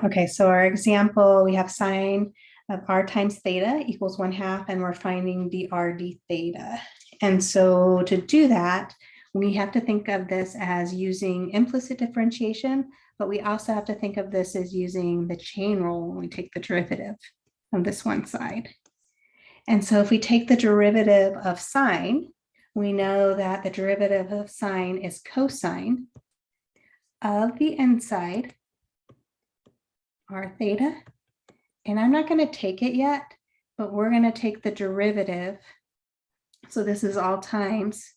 Okay, so our example, we have sine of r times theta equals 1/2, and we're finding dr d theta. And so to do that, we have to think of this as using implicit differentiation, but we also have to think of this as using the chain rule when we take the derivative of this one side. And so if we take the derivative of sine, we know that the derivative of sine is cosine of the inside, r theta. And I'm not going to take it yet, but we're going to take the derivative. So this is all times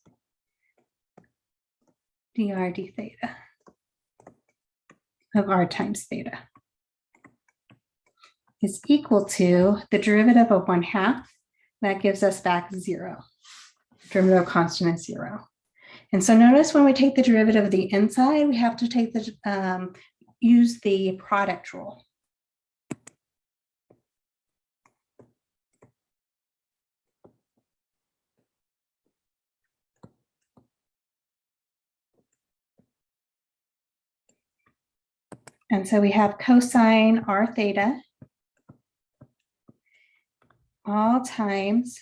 dr d theta of r times theta is equal to the derivative of 1/2. That gives us back 0. Derivative constant is 0. And so notice when we take the derivative of the inside, we have to take the use the product rule. And so we have cosine r theta all times,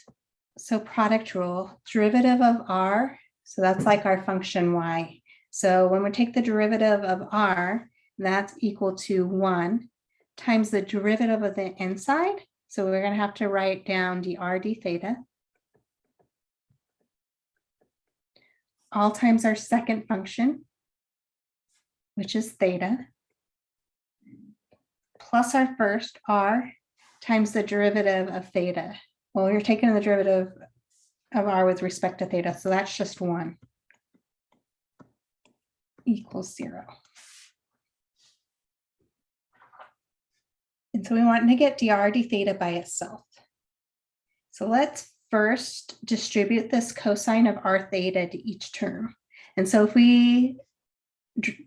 so product rule, derivative of r, so that's like our function y. So when we take the derivative of r, that's equal to 1 times the derivative of the inside. So we're going to have to write down dr d theta all times our second function, which is theta, plus our first r times the derivative of theta. Well, you're taking the derivative of r with respect to theta, so that's just 1 equals 0. And so we want to get dr d theta by itself. So let's first distribute this cosine of r theta to each term. And so if we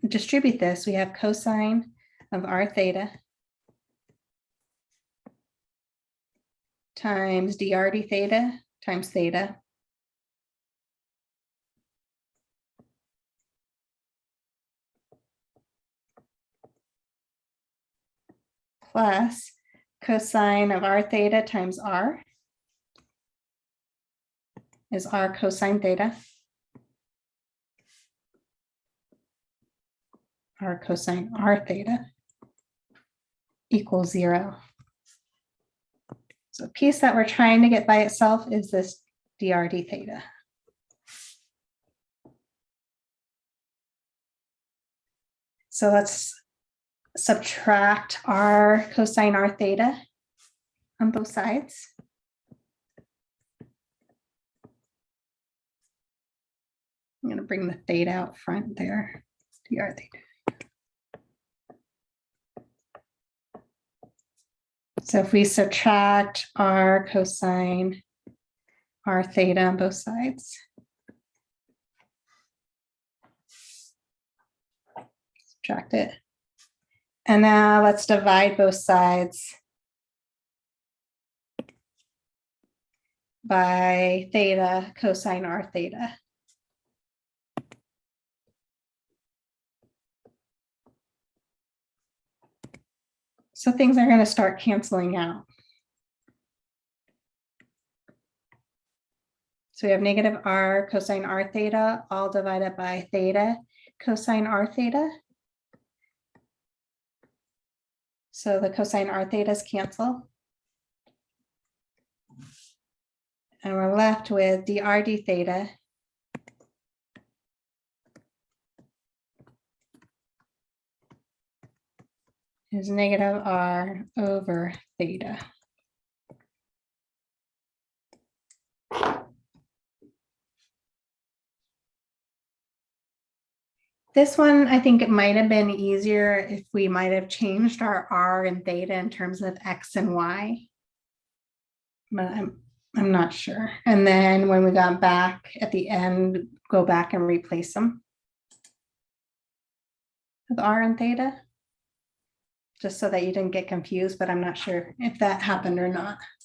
distribute this, we have cosine of r theta times dr d theta times theta plus cosine of r theta times r is r cosine theta, r cosine r theta equals 0. So the piece that we're trying to get by itself is this dr d theta. So let's subtract r cosine r theta on both sides. I'm going to bring the theta out front there, dr theta. So if we subtract r cosine r theta on both sides, subtract it. And now let's divide both sides by theta cosine r theta. So things are going to start canceling out. So we have negative r cosine r theta all divided by theta cosine r theta. So the cosine r thetas cancel. And we're left with dr d theta is negative r over theta. This one, I think it might have been easier if we might have changed our r and theta in terms of x and y. But I'm not sure. And then when we got back at the end, go back and replace them with r and theta, just so that you didn't get confused, but I'm not sure if that happened or not.